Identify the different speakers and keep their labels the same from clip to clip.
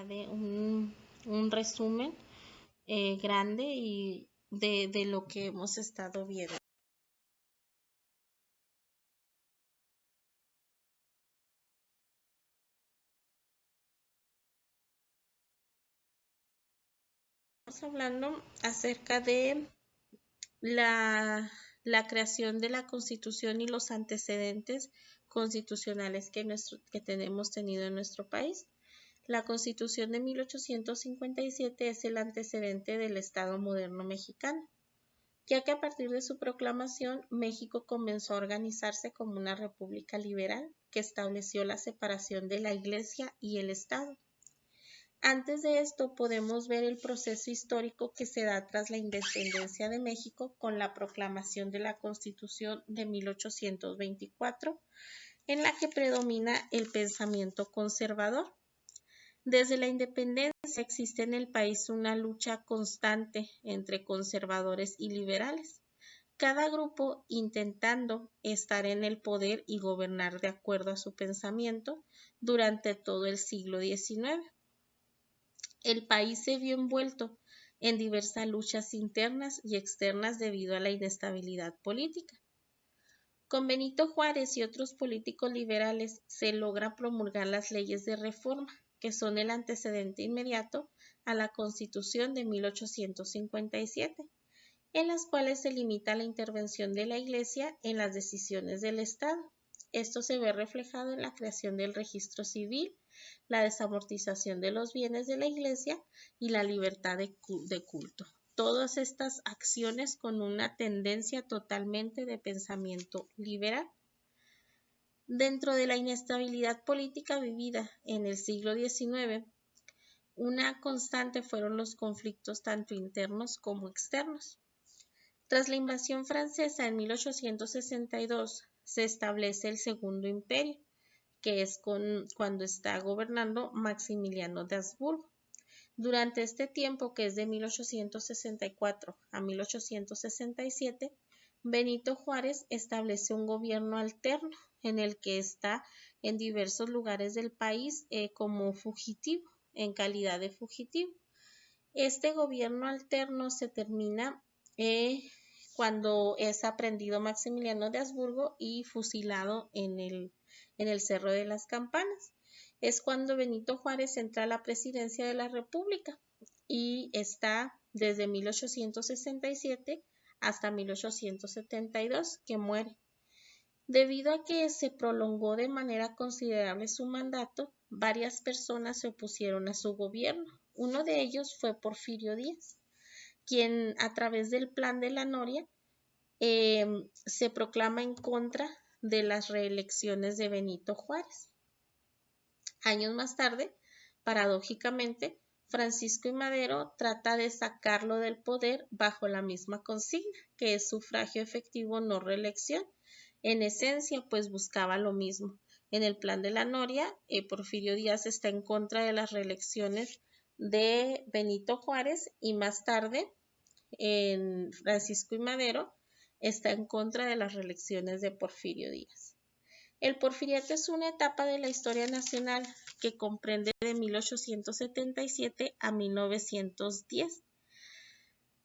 Speaker 1: de un resumen grande y de lo que hemos estado viendo. Estamos hablando acerca de la creación de la Constitución y los antecedentes constitucionales que tenemos tenido en nuestro país. La Constitución de 1857 es el antecedente del Estado moderno mexicano, ya que a partir de su proclamación, México comenzó a organizarse como una república liberal que estableció la separación de la Iglesia y el Estado. Antes de esto podemos ver el proceso histórico que se da tras la independencia de México con la proclamación de la Constitución de 1824, en la que predomina el pensamiento conservador. Desde la independencia existe en el país una lucha constante entre conservadores y liberales, cada grupo intentando estar en el poder y gobernar de acuerdo a su pensamiento durante todo el siglo XIX. El país se vio envuelto en diversas luchas internas y externas debido a la inestabilidad política. Con Benito Juárez y otros políticos liberales se logra promulgar las leyes de reforma, que son el antecedente inmediato a la Constitución de 1857, en las cuales se limita la intervención de la Iglesia en las decisiones del Estado. Esto se ve reflejado en la creación del registro civil, la desamortización de los bienes de la Iglesia y la libertad de culto. Todas estas acciones con una tendencia totalmente de pensamiento liberal. Dentro de la inestabilidad política vivida en el siglo XIX, una constante fueron los conflictos tanto internos como externos. Tras la invasión francesa en 1862, se establece el Segundo Imperio, que es cuando está gobernando Maximiliano de Habsburgo. Durante este tiempo, que es de 1864 a 1867, Benito Juárez establece un gobierno alterno en el que está en diversos lugares del país como fugitivo, en calidad de fugitivo. Este gobierno alterno se termina cuando es aprendido Maximiliano de Habsburgo y fusilado en el Cerro de las Campanas. Es cuando Benito Juárez entra a la presidencia de la República y está desde 1867 hasta 1872, que muere. Debido a que se prolongó de manera considerable su mandato, varias personas se opusieron a su gobierno. Uno de ellos fue Porfirio Díaz, quien a través del Plan de la Noria se proclama en contra de las reelecciones de Benito Juárez. Años más tarde, paradójicamente, Francisco I. Madero trata de sacarlo del poder bajo la misma consigna, que es sufragio efectivo, no reelección. En esencia, pues buscaba lo mismo. En el Plan de la Noria, Porfirio Díaz está en contra de las reelecciones de Benito Juárez y más tarde, en Francisco I. Madero, está en contra de las reelecciones de Porfirio Díaz. El porfiriato es una etapa de la historia nacional que comprende de 1877 a 1910,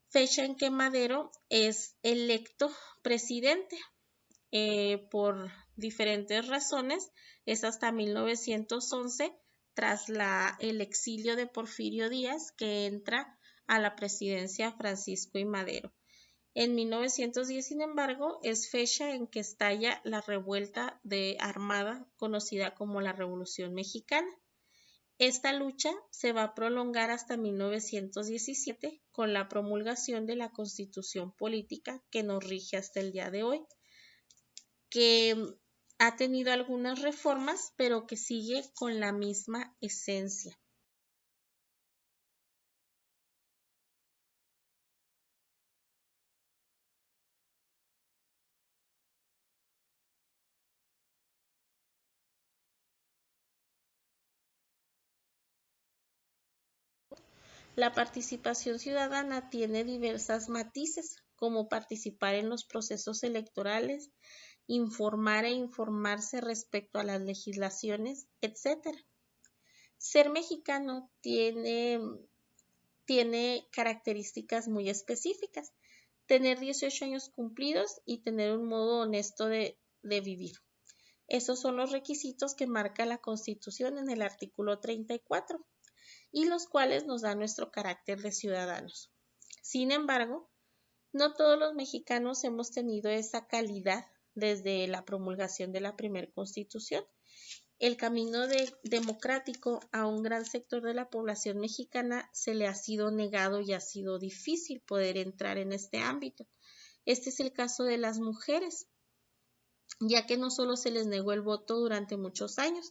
Speaker 1: fecha en que Madero es electo presidente. Por diferentes razones, es hasta 1911, tras el exilio de Porfirio Díaz, que entra a la presidencia Francisco I. Madero. En 1910, sin embargo, es fecha en que estalla la revuelta armada conocida como la Revolución Mexicana. Esta lucha se va a prolongar hasta 1917 con la promulgación de la Constitución Política que nos rige hasta el día de hoy, que ha tenido algunas reformas, pero que sigue con la misma esencia. La participación ciudadana tiene diversas matices, como participar en los procesos electorales, informar e informarse respecto a las legislaciones, etc. Ser mexicano tiene características muy específicas. Tener 18 años cumplidos y tener un modo honesto de vivir. Esos son los requisitos que marca la Constitución en el artículo 34 y los cuales nos dan nuestro carácter de ciudadanos. Sin embargo, no todos los mexicanos hemos tenido esa calidad desde la promulgación de la primera Constitución. El camino democrático a un gran sector de la población mexicana se le ha sido negado y ha sido difícil poder entrar en este ámbito. Este es el caso de las mujeres, ya que no solo se les negó el voto durante muchos años,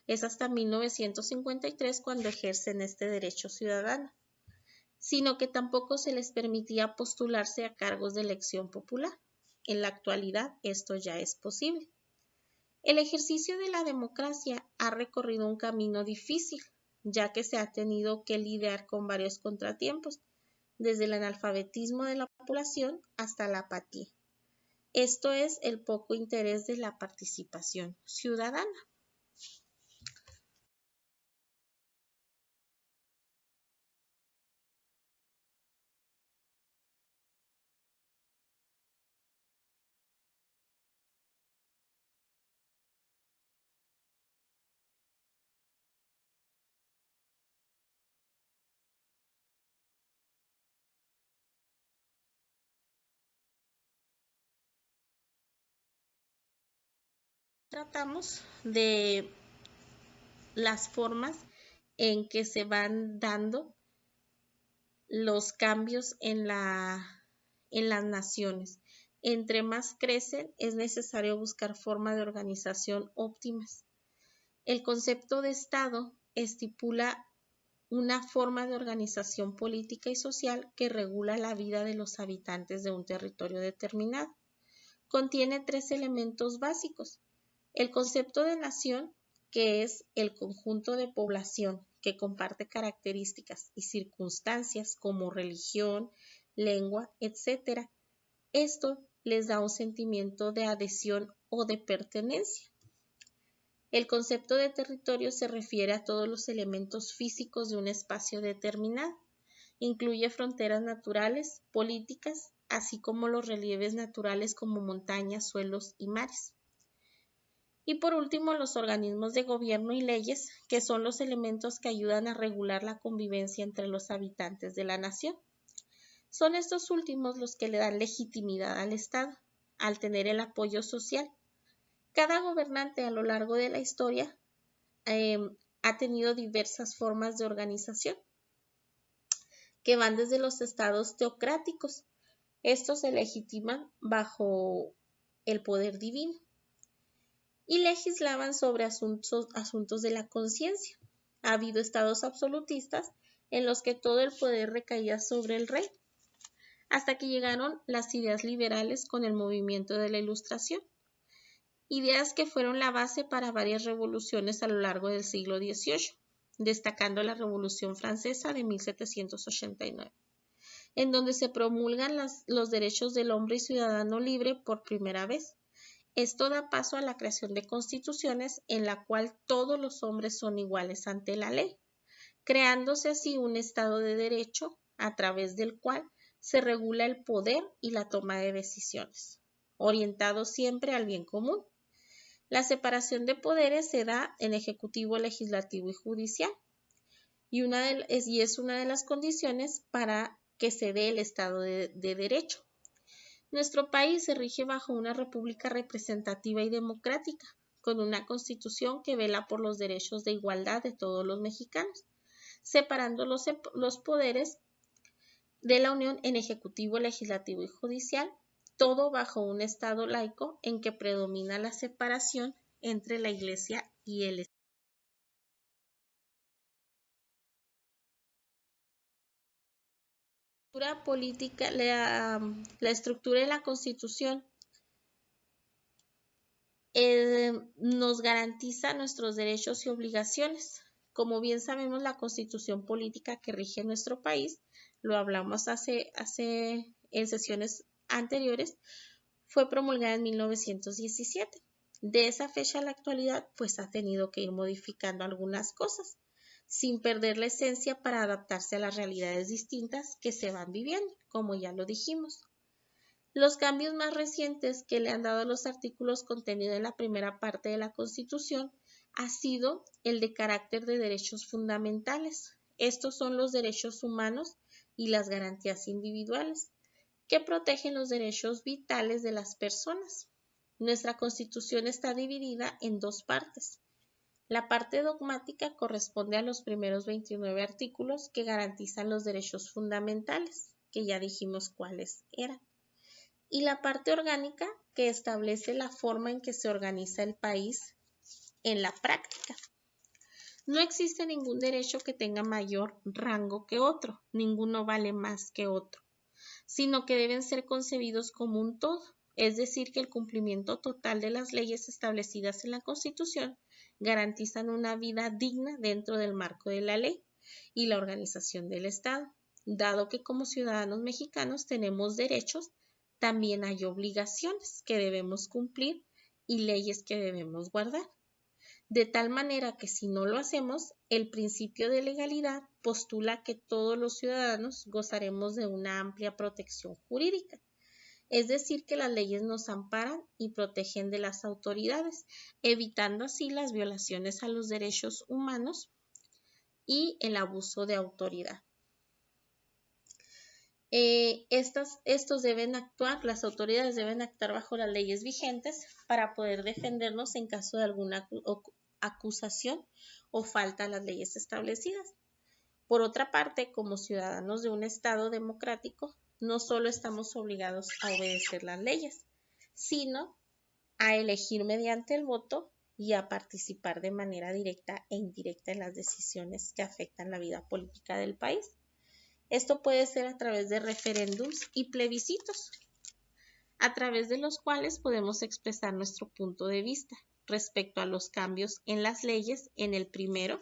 Speaker 1: es hasta 1953 cuando ejercen este derecho ciudadano, sino que tampoco se les permitía postularse a cargos de elección popular. En la actualidad esto ya es posible. El ejercicio de la democracia ha recorrido un camino difícil, ya que se ha tenido que lidiar con varios contratiempos, desde el analfabetismo de la población hasta la apatía. Esto es el poco interés de la participación ciudadana. Tratamos de las formas en que se van dando los cambios en las naciones. Entre más crecen, es necesario buscar formas de organización óptimas. El concepto de Estado estipula una forma de organización política y social que regula la vida de los habitantes de un territorio determinado. Contiene 3 elementos básicos. El concepto de nación, que es el conjunto de población que comparte características y circunstancias como religión, lengua, etc. Esto les da un sentimiento de adhesión o de pertenencia. El concepto de territorio se refiere a todos los elementos físicos de un espacio determinado. Incluye fronteras naturales, políticas, así como los relieves naturales como montañas, suelos y mares. Y por último, los organismos de gobierno y leyes, que son los elementos que ayudan a regular la convivencia entre los habitantes de la nación. Son estos últimos los que le dan legitimidad al Estado, al tener el apoyo social. Cada gobernante a lo largo de la historia ha tenido diversas formas de organización, que van desde los estados teocráticos. Estos se legitiman bajo el poder divino y legislaban sobre asuntos de la conciencia. Ha habido estados absolutistas en los que todo el poder recaía sobre el rey, hasta que llegaron las ideas liberales con el movimiento de la Ilustración, ideas que fueron la base para varias revoluciones a lo largo del siglo XVIII, destacando la Revolución Francesa de 1789, en donde se promulgan los derechos del hombre y ciudadano libre por primera vez. Esto da paso a la creación de constituciones en la cual todos los hombres son iguales ante la ley, creándose así un Estado de Derecho a través del cual se regula el poder y la toma de decisiones, orientado siempre al bien común. La separación de poderes se da en ejecutivo, legislativo y judicial, y es una de las condiciones para que se dé el Estado de Derecho. Nuestro país se rige bajo una república representativa y democrática, con una constitución que vela por los derechos de igualdad de todos los mexicanos, separando los poderes de la Unión en ejecutivo, legislativo y judicial, todo bajo un Estado laico en que predomina la separación entre la Iglesia y el Estado. Política, la estructura de la Constitución nos garantiza nuestros derechos y obligaciones. Como bien sabemos, la Constitución política que rige nuestro país, lo hablamos en sesiones anteriores, fue promulgada en 1917. De esa fecha a la actualidad, pues ha tenido que ir modificando algunas cosas. sin perder la esencia para adaptarse a las realidades distintas que se van viviendo, como ya lo dijimos. Los cambios más recientes que le han dado los artículos contenidos en la primera parte de la Constitución ha sido el de carácter de derechos fundamentales. Estos son los derechos humanos y las garantías individuales, que protegen los derechos vitales de las personas. Nuestra Constitución está dividida en dos partes. La parte dogmática corresponde a los primeros 29 artículos que garantizan los derechos fundamentales, que ya dijimos cuáles eran. Y la parte orgánica, que establece la forma en que se organiza el país en la práctica. No existe ningún derecho que tenga mayor rango que otro, ninguno vale más que otro, sino que deben ser concebidos como un todo, es decir, que el cumplimiento total de las leyes establecidas en la Constitución garantizan una vida digna dentro del marco de la ley y la organización del Estado. Dado que como ciudadanos mexicanos tenemos derechos, también hay obligaciones que debemos cumplir y leyes que debemos guardar. De tal manera que si no lo hacemos, el principio de legalidad postula que todos los ciudadanos gozaremos de una amplia protección jurídica. Es decir, que las leyes nos amparan y protegen de las autoridades, evitando así las violaciones a los derechos humanos y el abuso de autoridad. Las autoridades deben actuar bajo las leyes vigentes para poder defendernos en caso de alguna acusación o falta a las leyes establecidas. Por otra parte, como ciudadanos de un Estado democrático, no solo estamos obligados a obedecer las leyes, sino a elegir mediante el voto y a participar de manera directa e indirecta en las decisiones que afectan la vida política del país. Esto puede ser a través de referéndums y plebiscitos, a través de los cuales podemos expresar nuestro punto de vista respecto a los cambios en las leyes, en el primero,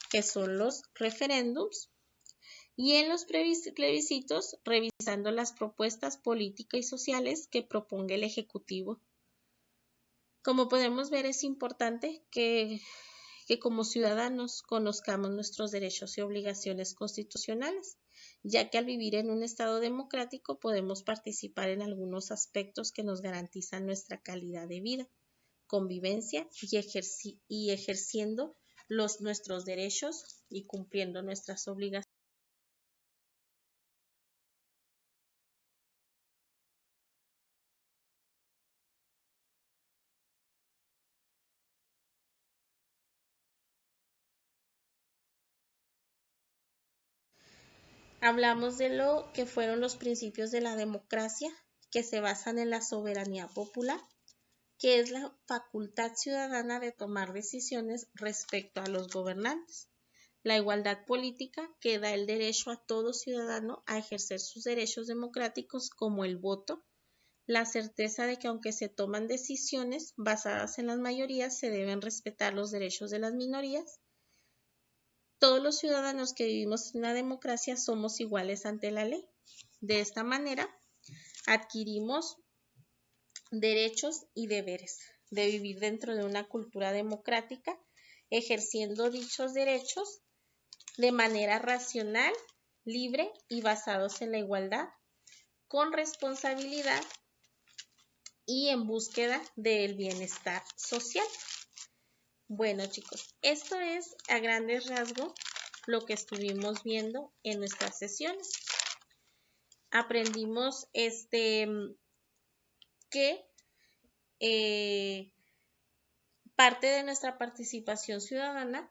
Speaker 1: que son los referéndums, y en los plebiscitos, revisando las propuestas políticas y sociales que proponga el Ejecutivo. Como podemos ver, es importante que como ciudadanos conozcamos nuestros derechos y obligaciones constitucionales, ya que al vivir en un Estado democrático podemos participar en algunos aspectos que nos garantizan nuestra calidad de vida, convivencia y ejerciendo nuestros derechos y cumpliendo nuestras obligaciones. Hablamos de lo que fueron los principios de la democracia, que se basan en la soberanía popular, que es la facultad ciudadana de tomar decisiones respecto a los gobernantes. La igualdad política, que da el derecho a todo ciudadano a ejercer sus derechos democráticos como el voto, la certeza de que aunque se toman decisiones basadas en las mayorías, se deben respetar los derechos de las minorías. Todos los ciudadanos que vivimos en una democracia somos iguales ante la ley. De esta manera, adquirimos derechos y deberes de vivir dentro de una cultura democrática, ejerciendo dichos derechos de manera racional, libre y basados en la igualdad, con responsabilidad y en búsqueda del bienestar social. Bueno, chicos, esto es a grandes rasgos lo que estuvimos viendo en nuestras sesiones. Aprendimos que parte de nuestra participación ciudadana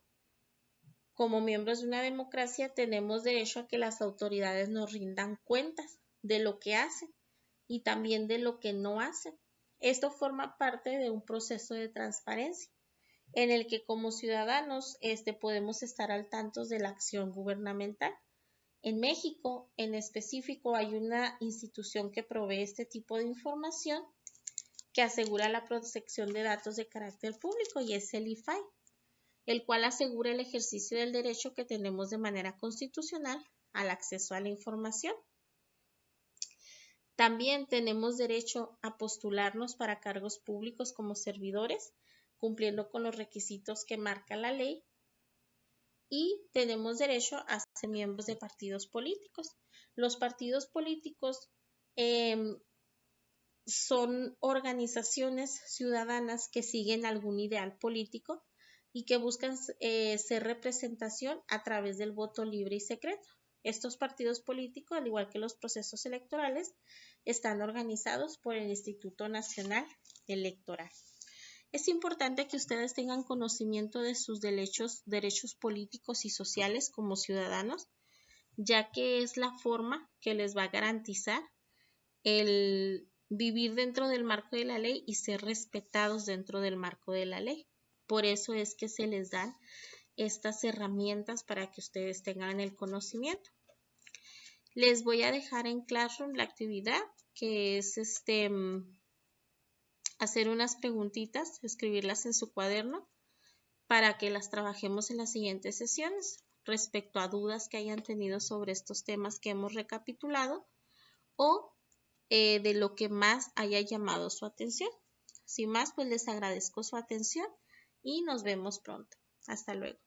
Speaker 1: como miembros de una democracia tenemos derecho a que las autoridades nos rindan cuentas de lo que hacen y también de lo que no hacen. Esto forma parte de un proceso de transparencia en el que como ciudadanos podemos estar al tanto de la acción gubernamental. En México, en específico, hay una institución que provee este tipo de información que asegura la protección de datos de carácter público y es el IFAI, el cual asegura el ejercicio del derecho que tenemos de manera constitucional al acceso a la información. También tenemos derecho a postularnos para cargos públicos como servidores, cumpliendo con los requisitos que marca la ley. y tenemos derecho a ser miembros de partidos políticos. Los partidos políticos son organizaciones ciudadanas que siguen algún ideal político y que buscan ser representación a través del voto libre y secreto. Estos partidos políticos, al igual que los procesos electorales, están organizados por el Instituto Nacional Electoral. Es importante que ustedes tengan conocimiento de sus derechos políticos y sociales como ciudadanos, ya que es la forma que les va a garantizar el vivir dentro del marco de la ley y ser respetados dentro del marco de la ley. Por eso es que se les dan estas herramientas para que ustedes tengan el conocimiento. Les voy a dejar en Classroom la actividad que es hacer unas preguntitas, escribirlas en su cuaderno para que las trabajemos en las siguientes sesiones respecto a dudas que hayan tenido sobre estos temas que hemos recapitulado o de lo que más haya llamado su atención. Sin más, pues les agradezco su atención y nos vemos pronto. Hasta luego.